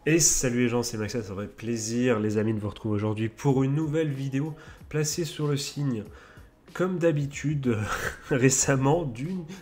Et salut les gens, c'est Maxence, ça fait plaisir les amis de vous retrouver aujourd'hui pour une nouvelle vidéo placée sur le signe, comme d'habitude, récemment,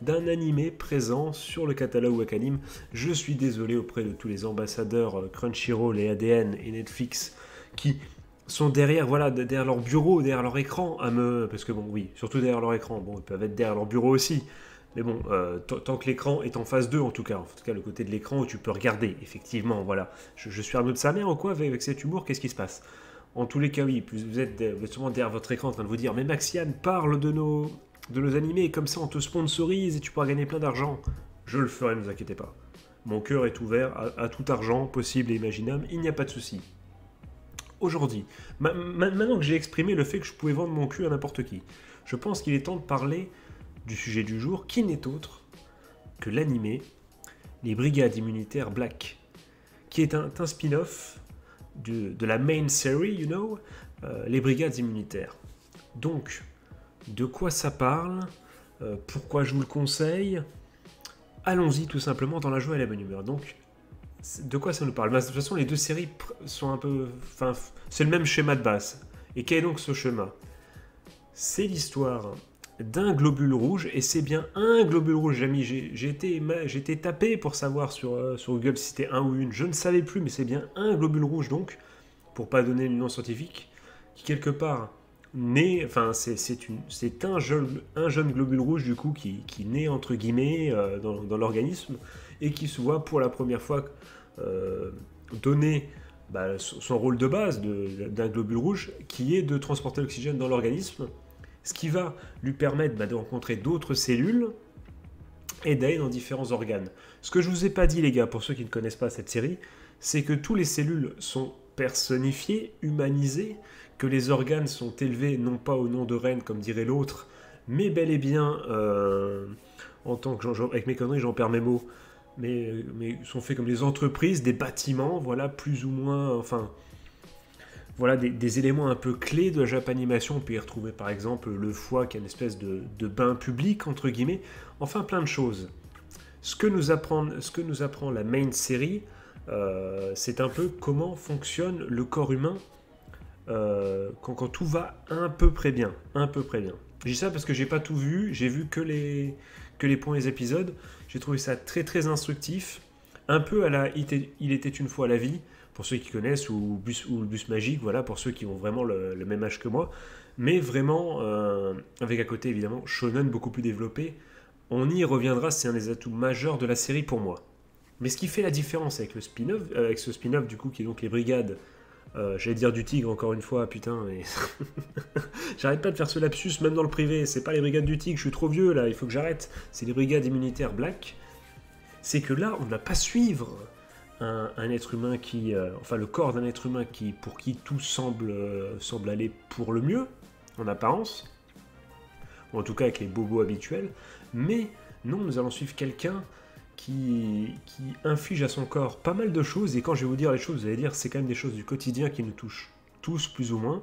d'un animé présent sur le catalogue Wakanim. Je suis désolé auprès de tous les ambassadeurs Crunchyroll et ADN et Netflix qui sont derrière, voilà, derrière leur bureau, derrière leur écran, parce que bon, oui, surtout derrière leur écran, bon, ils peuvent être derrière leur bureau aussi, mais bon, tant que l'écran est en face d'eux, en tout cas le côté de l'écran où tu peux regarder, effectivement, voilà. Je suis un peu de sa mère ou quoi avec cet humour, qu'est-ce qui se passe? En tous les cas, oui, vous êtes sûrement derrière votre écran en train de vous dire, mais Maxiane, parle de nos animés, comme ça on te sponsorise et tu pourras gagner plein d'argent. Je le ferai, ne vous inquiétez pas. Mon cœur est ouvert à tout argent possible et imaginable, il n'y a pas de souci. Aujourd'hui, maintenant que j'ai exprimé le fait que je pouvais vendre mon cul à n'importe qui, je pense qu'il est temps de parler du sujet du jour, qui n'est autre que l'animé Les Brigades Immunitaires Black, qui est un spin-off de la main series, Les Brigades Immunitaires. Donc, de quoi ça parle? Pourquoi je vous le conseille? Allons-y tout simplement dans la joie et la bonne humeur. Donc, de quoi ça nous parle? De toute façon, les deux séries sont un peu... Enfin, c'est le même schéma de base. Et quel est donc ce schéma? C'est l'histoire d'un globule rouge, et c'est bien un globule rouge, j'ai mis, j'ai été tapé pour savoir sur Google si c'était un ou une, je ne savais plus, mais c'est bien un globule rouge donc, pour pas donner le nom scientifique, qui quelque part naît, enfin c'est un jeune globule rouge du coup qui naît entre guillemets dans l'organisme, et qui se voit pour la première fois donner son rôle de base d'un globule rouge, qui est de transporter l'oxygène dans l'organisme, ce qui va lui permettre de rencontrer d'autres cellules et d'aller dans différents organes. Ce que je vous ai pas dit les gars, pour ceux qui ne connaissent pas cette série, c'est que toutes les cellules sont personnifiées, humanisées, que les organes sont élevés non pas au nom de reine comme dirait l'autre, mais bel et bien en tant que, avec mes conneries j'en perds mes mots, mais sont faits comme des entreprises, des bâtiments, voilà, plus ou moins, enfin, voilà des éléments un peu clés de la Japanimation. On peut y retrouver par exemple le foie qui est une espèce de bain public, entre guillemets, enfin plein de choses. Ce que nous apprend la main série, c'est un peu comment fonctionne le corps humain quand tout va à peu près bien. Un peu près bien. Je dis ça parce que j'ai pas tout vu, j'ai vu que les premiers épisodes. J'ai trouvé ça très très instructif, un peu à la Il était une fois la vie, pour ceux qui connaissent, ou le bus magique, voilà, pour ceux qui ont vraiment le même âge que moi, mais vraiment avec à côté évidemment shonen beaucoup plus développé. On y reviendra, c'est un des atouts majeurs de la série pour moi. Mais ce qui fait la différence avec le spin-off, avec ce spin-off du coup qui est donc les brigades, j'allais dire du tigre encore une fois, putain, mais j'arrête pas de faire ce lapsus même dans le privé. C'est pas les brigades du tigre, je suis trop vieux là, il faut que j'arrête. C'est les brigades immunitaires black. C'est que là, on ne va pas suivre un être humain enfin le corps d'un être humain pour qui tout semble aller pour le mieux, en apparence, ou en tout cas avec les bobos habituels, mais non, nous allons suivre quelqu'un qui inflige à son corps pas mal de choses, et quand je vais vous dire les choses, vous allez dire c'est quand même des choses du quotidien qui nous touchent tous plus ou moins.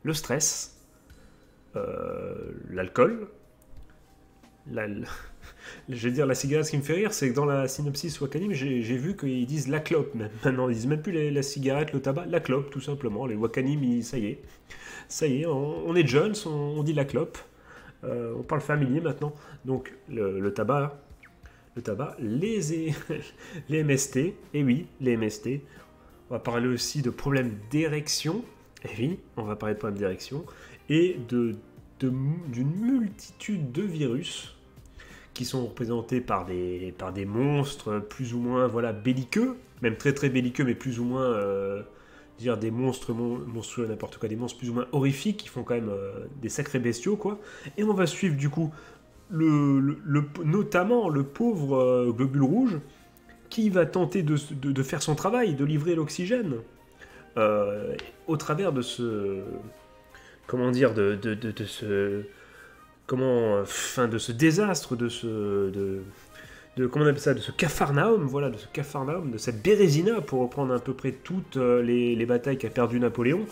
Le stress, l'alcool, la, je vais dire la cigarette. Ce qui me fait rire, c'est que dans la synopsis Wakanim, j'ai vu qu'ils disent la clope même. Maintenant, ils disent même plus la cigarette, le tabac, la clope, tout simplement. Les Wakanim, ça y est, on est jeunes, on dit la clope. On parle familier maintenant. Donc, le tabac, les MST, et oui, les MST. On va parler aussi de problèmes d'érection. Et oui, on va parler de problèmes d'érection. Et d'une multitude de virus qui sont représentés par des monstres plus ou moins, voilà, belliqueux, même très très belliqueux, mais plus ou moins dire des monstres monstrueux, n'importe quoi, des monstres plus ou moins horrifiques qui font quand même des sacrés bestiaux, quoi. Et on va suivre du coup notamment le pauvre globule rouge qui va tenter de faire son travail, de livrer l'oxygène au travers de ce, comment dire, de ce, enfin, de ce désastre, comment on appelle ça, de ce capharnaüm, voilà, de ce capharnaüm, de cette Bérésina, pour reprendre à peu près toutes les batailles qu'a perdu Napoléon,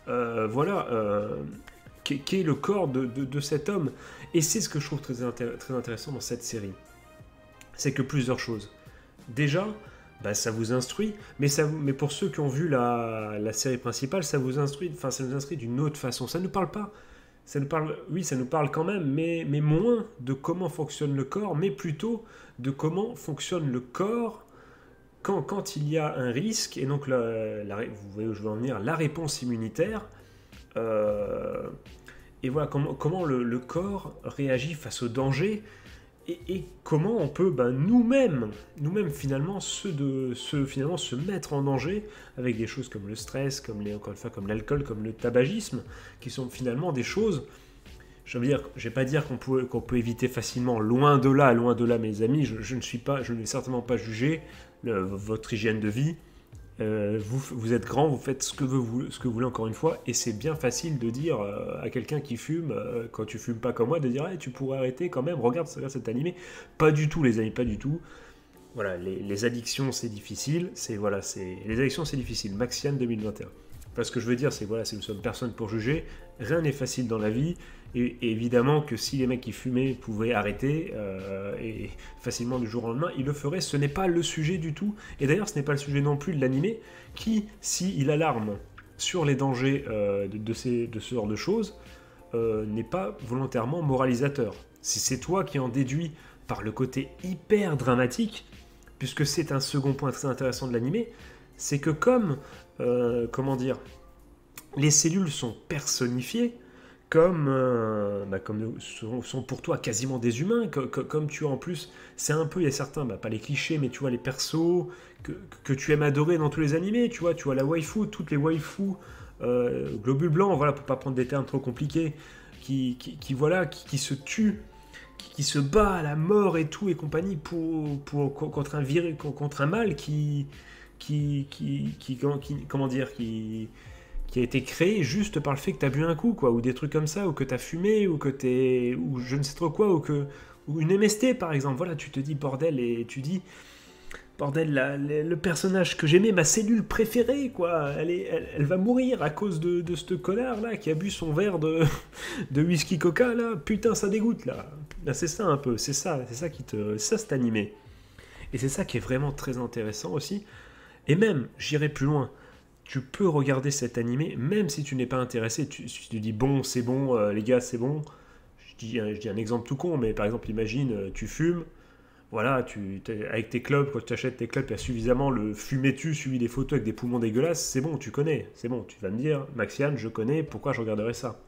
voilà, qui est le corps de cet homme. Et c'est ce que je trouve très intéressant dans cette série. C'est que plusieurs choses. Déjà, bah, ça vous instruit, mais pour ceux qui ont vu la série principale, ça vous instruit, enfin ça nous instruit d'une autre façon. Ça ne nous parle pas, ça nous parle, oui, ça nous parle quand même, mais moins de comment fonctionne le corps, mais plutôt de comment fonctionne le corps quand il y a un risque, et donc vous voyez où je veux en venir, la réponse immunitaire, euh, et voilà comment le corps réagit face au danger, et comment on peut nous-mêmes finalement finalement se mettre en danger avec des choses comme le stress, encore une fois, comme l'alcool, comme le tabagisme, qui sont finalement des choses, je vais pas dire qu'on peut éviter facilement, loin de là mes amis, je ne vais certainement pas juger votre hygiène de vie. Vous êtes grand, vous faites ce que vous voulez encore une fois, et c'est bien facile de dire à quelqu'un qui fume, quand tu fumes pas comme moi, de dire hey, tu pourrais arrêter quand même, regarde cet animé. Pas du tout les amis, pas du tout. Voilà, les addictions c'est difficile, les addictions c'est difficile, Maxian 2021. Parce que je veux dire, nous sommes personne pour juger, rien n'est facile dans la vie, et évidemment que si les mecs qui fumaient pouvaient arrêter, et facilement du jour au lendemain, ils le feraient, ce n'est pas le sujet du tout, et d'ailleurs ce n'est pas le sujet non plus de l'animé, qui, s'il alarme sur les dangers de ce genre de choses, n'est pas volontairement moralisateur. Si c'est toi qui en déduis par le côté hyper dramatique, puisque c'est un second point très intéressant de l'animé, c'est que comment dire, les cellules sont personnifiées comme sont pour toi quasiment des humains, comme tu as en plus, c'est un peu, il y a certains, pas les clichés, mais tu vois les persos que tu aimes adorer dans tous les animés, tu vois la waifu, toutes les waifus, globules blancs, voilà, pour pas prendre des termes trop compliqués, qui se tuent, qui se bat à la mort et tout et compagnie contre un mal comment dire, qui a été créé juste par le fait que t'as bu un coup, quoi, ou des trucs comme ça, ou que t'as fumé, ou ou je ne sais trop quoi, ou une MST par exemple. Voilà, tu te dis bordel, et tu dis bordel, le personnage que j'aimais, ma cellule préférée, quoi, elle va mourir à cause de ce connard là qui a bu son verre de whisky coca là. Putain, ça dégoûte là. Là, c'est ça un peu, c'est ça c'est animé. Et c'est ça qui est vraiment très intéressant aussi. Et même, j'irai plus loin. Tu peux regarder cet animé, même si tu n'es pas intéressé, si tu dis bon, c'est bon, les gars, c'est bon. Je dis un exemple tout con, mais par exemple, imagine, tu fumes, voilà, avec tes clubs, quand tu achètes tes clubs, il y a suffisamment le fumé-tu suivi des photos avec des poumons dégueulasses, c'est bon, tu connais, c'est bon, tu vas me dire, Maxian, je connais, pourquoi je regarderais ça?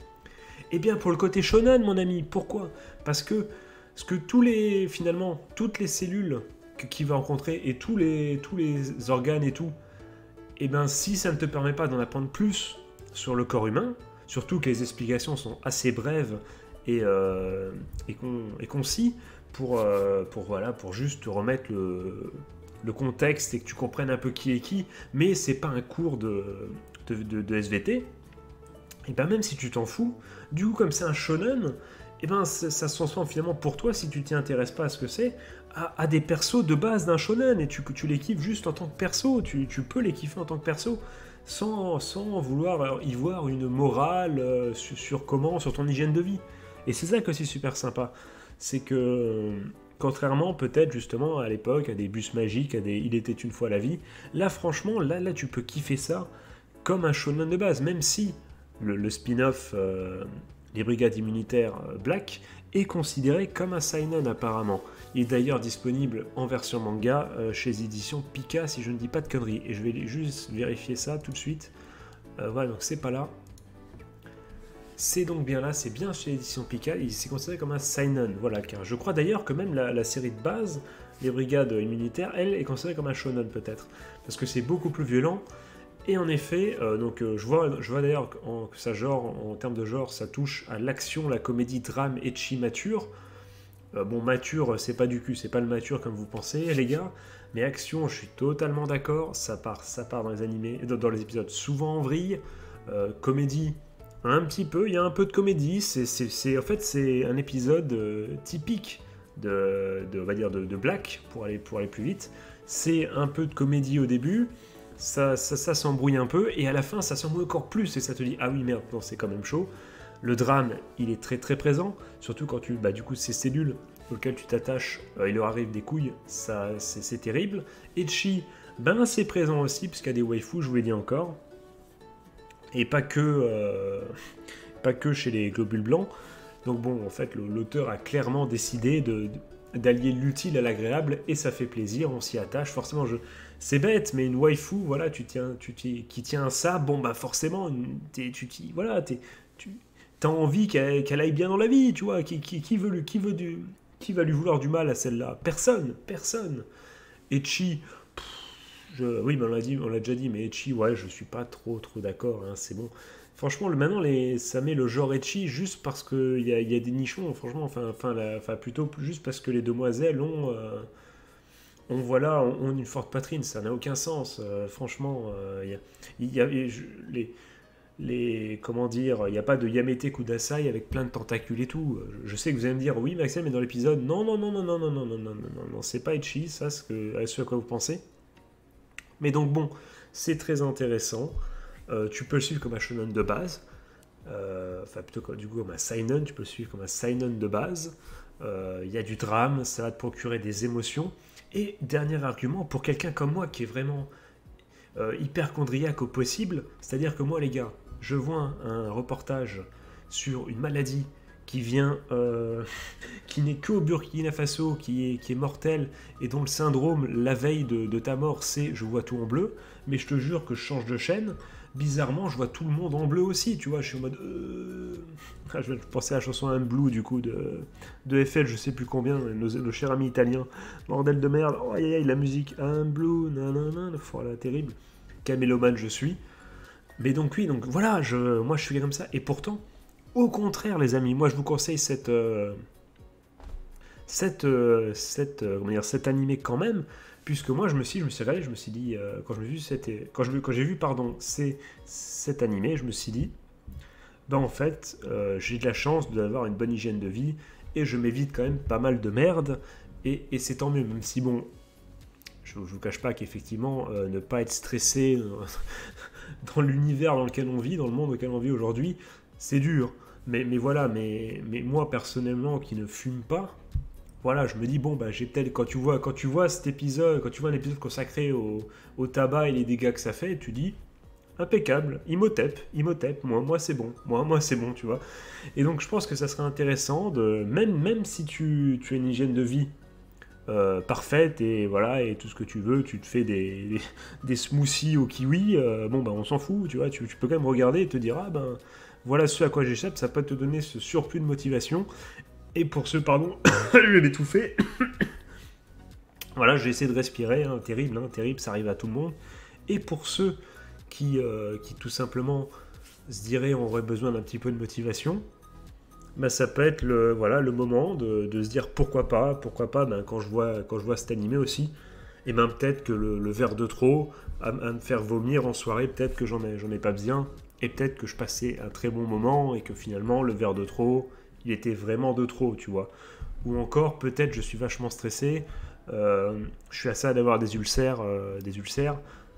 Eh bien, pour le côté shonen, mon ami, pourquoi? Parce que finalement, toutes les cellules qu'il va rencontrer et tous les organes et tout, et bien si ça ne te permet pas d'en apprendre plus sur le corps humain, surtout que les explications sont assez brèves et concis pour juste te remettre le contexte et que tu comprennes un peu qui est qui, mais c'est pas un cours de SVT, et bien même si tu t'en fous, du coup comme c'est un shonen, et ben ça se transforme finalement pour toi, si tu t'y intéresses pas à ce que c'est, à des persos de base d'un shonen, et tu les kiffes juste en tant que perso, tu peux les kiffer en tant que perso, sans vouloir y voir une morale sur ton hygiène de vie. Et c'est ça que c'est super sympa, c'est que contrairement peut-être justement à l'époque, à des bus magiques, Il était une fois la vie, là franchement, là tu peux kiffer ça comme un shonen de base, même si le spin-off Les Brigades Immunitaires Black est considéré comme un seinen apparemment. Il est d'ailleurs disponible en version manga chez les éditions Pika, si je ne dis pas de conneries. Et je vais juste vérifier ça tout de suite. Voilà, donc c'est pas là. C'est donc bien là, c'est bien chez l'édition Pika, il s'est considéré comme un seinen. Voilà, car je crois d'ailleurs que même la série de base, Les Brigades Immunitaires, elle est considérée comme un shonen peut-être. Parce que c'est beaucoup plus violent. Et en effet, je vois d'ailleurs que ça en termes de genre, ça touche à l'action, la comédie, drame, ecchi, mature. Bon, mature, c'est pas du cul, c'est pas le mature comme vous pensez, les gars. Mais action, je suis totalement d'accord. Ça part dans les animés, dans les épisodes souvent en vrille. Comédie, un petit peu. Il y a un peu de comédie. En fait, c'est un épisode typique on va dire de Black pour aller plus vite. C'est un peu de comédie au début. Ça s'embrouille un peu, et à la fin ça s'embrouille encore plus, et ça te dit ah oui merde, non, c'est quand même chaud. Le drame, il est très très présent, surtout quand du coup ces cellules auxquelles tu t'attaches, il leur arrive des couilles, ça c'est terrible. Ecchi, Ben c'est présent aussi, puisqu'il y a des waifus, je vous l'ai dit encore. Et pas que chez les globules blancs. Donc bon, en fait, l'auteur a clairement décidé d'allier l'utile à l'agréable, et ça fait plaisir, on s'y attache. Forcément, c'est bête, mais une waifu, voilà, qui tient à ça, bon bah forcément, voilà, t'as envie qu'elle aille bien dans la vie, tu vois. Qui va lui vouloir du mal à celle-là? Personne, personne. Ecchi, oui, mais on l'a déjà dit, mais Ecchi, ouais, je suis pas trop d'accord, hein, c'est bon. Franchement, maintenant, ça met le genre Ecchi juste parce qu'il y a des nichons, franchement, plutôt juste parce que les demoiselles ont une forte poitrine, ça n'a aucun sens, franchement, comment dire, il n'y a pas de Yamete Kudasai avec plein de tentacules et tout. Je sais que vous allez me dire, oui, Maxime, mais dans l'épisode, non, non, non, non, non, non, non, non, non, non, non, c'est pas Ecchi, ça, ce à quoi vous pensez. Mais donc bon, c'est très intéressant. Tu peux le suivre comme un shonen de base. Plutôt du coup comme un seinen, tu peux le suivre comme un seinen de base. Il y a du drame, ça va te procurer des émotions. Et dernier argument, pour quelqu'un comme moi qui est vraiment hyperchondriaque au possible, c'est-à-dire que moi les gars, je vois un reportage sur une maladie qui qui n'est qu'au Burkina Faso, qui est mortel, et dont le syndrome, la veille de ta mort, c'est je vois tout en bleu, mais je te jure que je change de chaîne, bizarrement, je vois tout le monde en bleu aussi, tu vois, je suis en mode... Je pensais à la chanson I'm Blue, du coup, de FL, je sais plus combien, le cher ami italien, bordel de merde, oh aïe aïe, la musique, I'm Blue, nanana, voilà, terrible, camélomane je suis, mais donc oui, donc voilà, moi je suis comme ça, et pourtant, au contraire, les amis, moi je vous conseille cet animé quand même, puisque moi je me suis regardé, je me suis dit, quand j'ai vu cet animé, je me suis dit, ben en fait, j'ai de la chance d'avoir une bonne hygiène de vie, et je m'évite quand même pas mal de merde, et c'est tant mieux, même si bon, je vous cache pas qu'effectivement, ne pas être stressé dans l'univers dans lequel on vit, dans le monde dans lequel on vit aujourd'hui, c'est dur. Mais voilà, mais moi personnellement qui ne fume pas, voilà, je me dis, bon, bah, j'ai peut-être, quand tu vois cet épisode, quand tu vois un épisode consacré au tabac et les dégâts que ça fait, tu dis, impeccable, Imhotep, moi c'est bon, moi c'est bon, tu vois. Et donc je pense que ça serait intéressant, même si tu as une hygiène de vie parfaite, et voilà, et tout ce que tu veux, tu te fais des smoothies au kiwi, bon, bah, on s'en fout, tu vois, tu peux quand même regarder et te dire, ah ben, voilà ce à quoi j'échappe, ça peut te donner ce surplus de motivation. Et pour ceux, pardon, je vais m'étouffer. Voilà, j'ai essayé de respirer, hein, terrible, ça arrive à tout le monde. Et pour ceux qui tout simplement se diraient auraient besoin d'un petit peu de motivation, bah, ça peut être le moment de se dire pourquoi pas, ben, quand je vois cet animé aussi, et ben peut-être que le verre de trop à me faire vomir en soirée, peut-être que j'en ai pas besoin, et peut-être que je passais un très bon moment, et que finalement le verre de trop, il était vraiment de trop, tu vois. Ou encore, peut-être je suis vachement stressé, je suis à ça d'avoir des ulcères.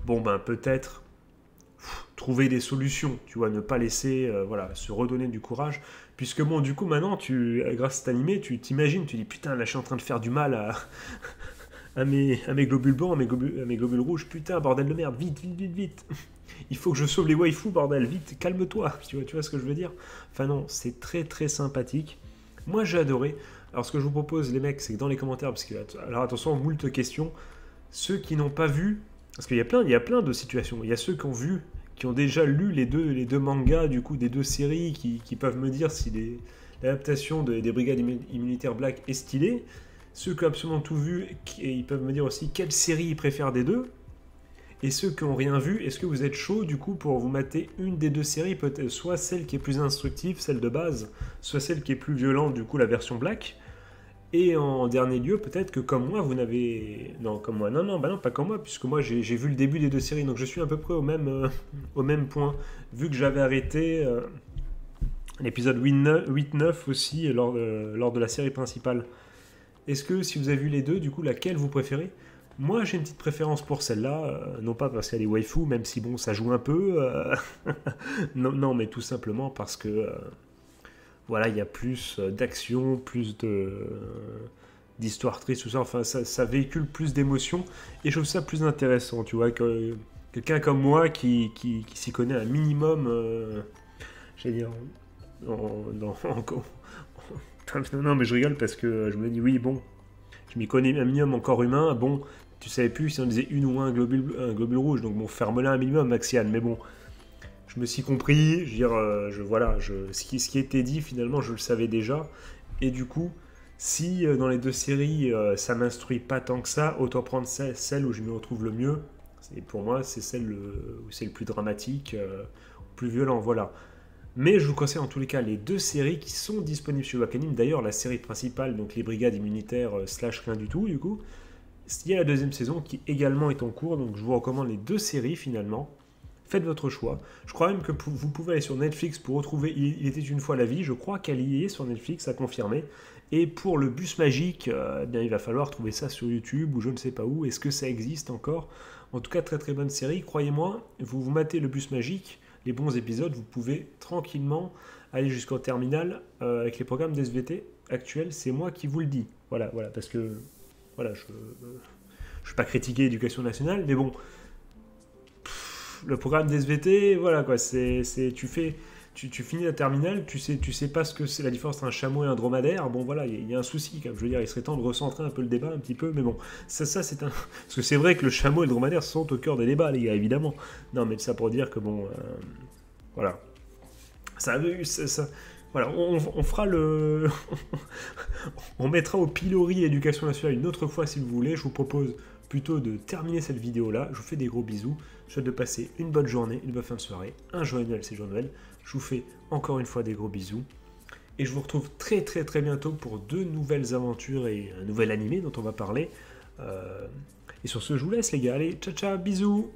Bon, ben peut-être trouver des solutions, tu vois, ne pas laisser, se redonner du courage. Puisque bon, du coup, maintenant, grâce à cet animé, tu t'imagines, tu dis, putain, là, je suis en train de faire du mal à mes globules blancs, à mes globules rouges, putain, bordel de merde, vite, vite, vite, vite. Il faut que je sauve les waifus, bordel, vite, calme-toi, tu vois ce que je veux dire? Enfin non, c'est très très sympathique. Moi j'ai adoré. Alors ce que je vous propose les mecs, c'est que dans les commentaires, parce que, alors attention, moult questions, ceux qui n'ont pas vu, parce qu'il y a plein de situations, il y a ceux qui ont vu, qui ont déjà lu les deux mangas, du coup, des deux séries, qui peuvent me dire si l'adaptation des Brigades immunitaires Black est stylée, ceux qui ont absolument tout vu, ils peuvent me dire aussi quelle série ils préfèrent des deux. Et ceux qui n'ont rien vu, est-ce que vous êtes chaud du coup pour vous mater une des deux séries, peut-être soit celle qui est plus instructive, celle de base, soit celle qui est plus violente, du coup la version black. Et en dernier lieu, peut-être que comme moi, vous n'avez... Non, comme moi, non, pas comme moi, puisque moi j'ai vu le début des deux séries, donc je suis à peu près au même point, vu que j'avais arrêté l'épisode 8-9 aussi lors de la série principale. Est-ce que si vous avez vu les deux, du coup, laquelle vous préférez? Moi, j'ai une petite préférence pour celle-là, non pas parce qu'elle est waifu, même si bon, ça joue un peu, non, mais tout simplement parce que voilà, il y a plus d'action, plus d'histoires tristes, tout ça. Enfin, ça véhicule plus d'émotions et je trouve ça plus intéressant, tu vois, que quelqu'un comme moi qui s'y connaît un minimum, j'allais dire, non, mais je rigole parce que je me dis, oui, bon, je m'y connais un minimum en corps humain, bon, tu savais plus si on disait une ou un globule rouge, donc bon, ferme-la un minimum, Maxiane, mais bon, je me suis compris, je veux dire, ce qui était dit, finalement, je le savais déjà, et du coup, si dans les deux séries, ça m'instruit pas tant que ça, autant prendre celle où je me retrouve le mieux, et pour moi, c'est celle où c'est le plus dramatique, plus violent, voilà. Mais je vous conseille en tous les cas les deux séries qui sont disponibles sur Wakanim. D'ailleurs, la série principale, donc les brigades immunitaires slash rien du tout, du coup, il y a la deuxième saison qui également est en cours, donc je vous recommande les deux séries finalement. Faites votre choix. Je crois même que vous pouvez aller sur Netflix pour retrouver Il était une fois la vie. Je crois qu'elle y est sur Netflix, à confirmer. Et pour le bus magique, bien, il va falloir trouver ça sur YouTube ou je ne sais pas où. Est-ce que ça existe encore? En tout cas, très très bonne série. Croyez-moi, vous matez le bus magique, les bons épisodes, vous pouvez tranquillement aller jusqu'en terminale avec les programmes d'SVT actuels. C'est moi qui vous le dis. Voilà, parce que voilà, je ne vais pas critiquer l'éducation nationale, mais bon, le programme d'SVT, voilà quoi, tu finis la terminale, tu sais pas ce que c'est la différence entre un chameau et un dromadaire. Bon voilà, il y a un souci quand même. Je veux dire, il serait temps de recentrer un peu le débat un petit peu, mais bon, ça c'est un parce que c'est vrai que le chameau et le dromadaire sont au cœur des débats, les gars, évidemment. Non, mais ça pour dire que bon, voilà, voilà, on fera le, on mettra au pilori éducation nationale une autre fois si vous voulez. Je vous propose plutôt de terminer cette vidéo là. Je vous fais des gros bisous. Je souhaite de passer une bonne journée, une bonne fin de soirée, un joyeux Noël, c'est jour de Noël. Je vous fais encore une fois des gros bisous. Et je vous retrouve très très très bientôt pour deux nouvelles aventures et un nouvel animé dont on va parler. Et sur ce, je vous laisse les gars. Allez, ciao ciao, bisous.